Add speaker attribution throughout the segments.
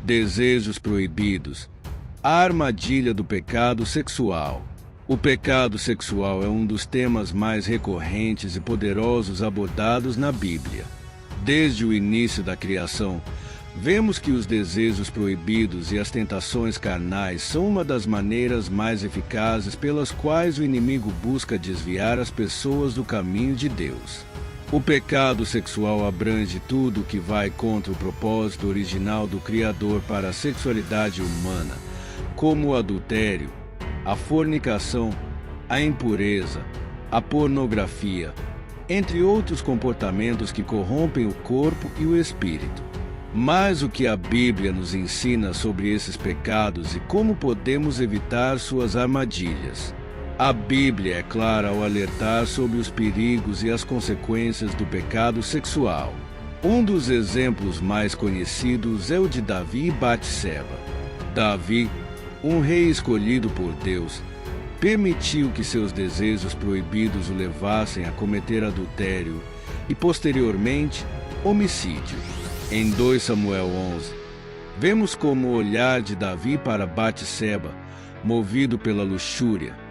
Speaker 1: Desejos proibidos. A armadilha do pecado sexual. O pecado sexual é um dos temas mais recorrentes e poderosos abordados na Bíblia. Desde o início da criação, vemos que os desejos proibidos e as tentações carnais são uma das maneiras mais eficazes pelas quais o inimigo busca desviar as pessoas do caminho de Deus. O pecado sexual abrange tudo o que vai contra o propósito original do Criador para a sexualidade humana, como o adultério, a fornicação, a impureza, a pornografia, entre outros comportamentos que corrompem o corpo e o espírito. Mas o que a Bíblia nos ensina sobre esses pecados e como podemos evitar suas armadilhas? A Bíblia é clara ao alertar sobre os perigos e as consequências do pecado sexual. Um dos exemplos mais conhecidos é o de Davi e Batseba. Davi, um rei escolhido por Deus, permitiu que seus desejos proibidos o levassem a cometer adultério e, posteriormente, homicídio. Em 2 Samuel 11, vemos como o olhar de Davi para Batseba, movido pela luxúria,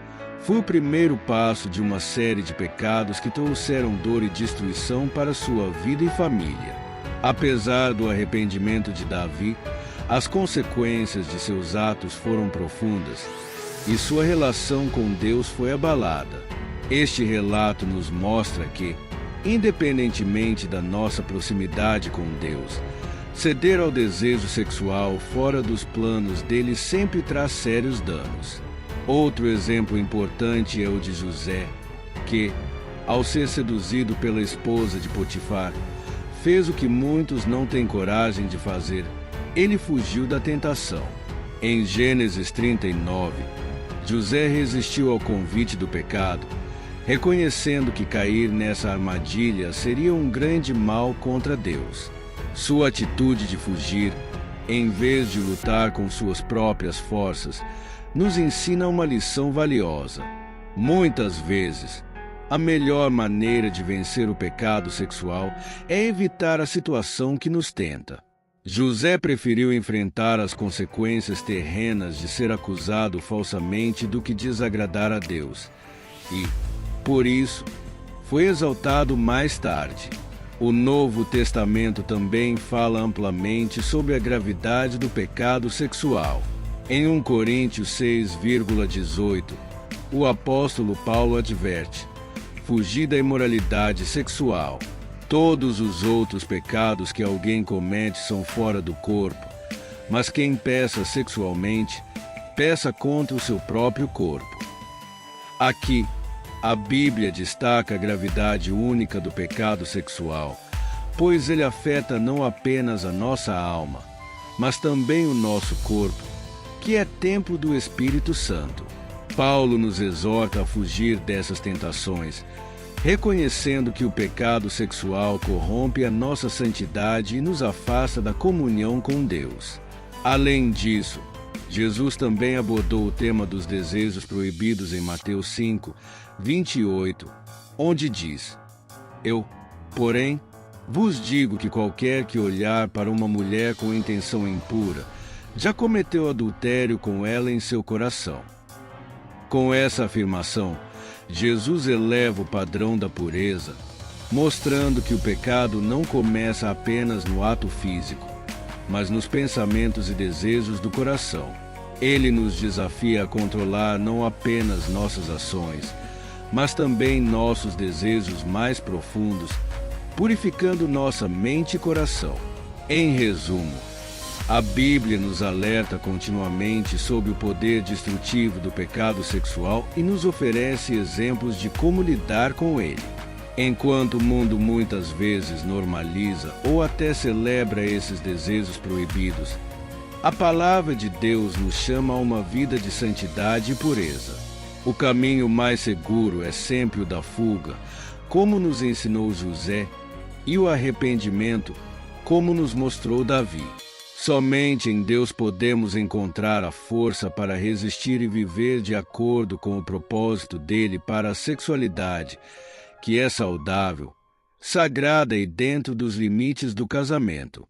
Speaker 1: foi o primeiro passo de uma série de pecados que trouxeram dor e destruição para sua vida e família. Apesar do arrependimento de Davi, as consequências de seus atos foram profundas e sua relação com Deus foi abalada. Este relato nos mostra que, independentemente da nossa proximidade com Deus, ceder ao desejo sexual fora dos planos dele sempre traz sérios danos. Outro exemplo importante é o de José, que, ao ser seduzido pela esposa de Potifar, fez o que muitos não têm coragem de fazer. Ele fugiu da tentação. Em Gênesis 39, José resistiu ao convite do pecado, reconhecendo que cair nessa armadilha seria um grande mal contra Deus. Sua atitude de fugir, em vez de lutar com suas próprias forças, nos ensina uma lição valiosa. Muitas vezes, a melhor maneira de vencer o pecado sexual é evitar a situação que nos tenta. José preferiu enfrentar as consequências terrenas de ser acusado falsamente do que desagradar a Deus. E, por isso, foi exaltado mais tarde. O Novo Testamento também fala amplamente sobre a gravidade do pecado sexual. Em 1 Coríntios 6,18, o apóstolo Paulo adverte: fugir da imoralidade sexual. Todos os outros pecados que alguém comete são fora do corpo, mas quem peca sexualmente, peca contra o seu próprio corpo. Aqui, a Bíblia destaca a gravidade única do pecado sexual, pois ele afeta não apenas a nossa alma, mas também o nosso corpo, que é templo do Espírito Santo. Paulo nos exorta a fugir dessas tentações, reconhecendo que o pecado sexual corrompe a nossa santidade e nos afasta da comunhão com Deus. Além disso, Jesus também abordou o tema dos desejos proibidos em Mateus 5:28, onde diz: Eu, porém, vos digo que qualquer que olhar para uma mulher com intenção impura, já cometeu adultério com ela em seu coração. Com essa afirmação, Jesus eleva o padrão da pureza, mostrando que o pecado não começa apenas no ato físico, mas nos pensamentos e desejos do coração. Ele nos desafia a controlar não apenas nossas ações, mas também nossos desejos mais profundos, purificando nossa mente e coração. Em resumo, a Bíblia nos alerta continuamente sobre o poder destrutivo do pecado sexual e nos oferece exemplos de como lidar com ele. Enquanto o mundo muitas vezes normaliza ou até celebra esses desejos proibidos, a palavra de Deus nos chama a uma vida de santidade e pureza. O caminho mais seguro é sempre o da fuga, como nos ensinou José, e o arrependimento, como nos mostrou Davi. Somente em Deus podemos encontrar a força para resistir e viver de acordo com o propósito dele para a sexualidade, que é saudável, sagrada e dentro dos limites do casamento.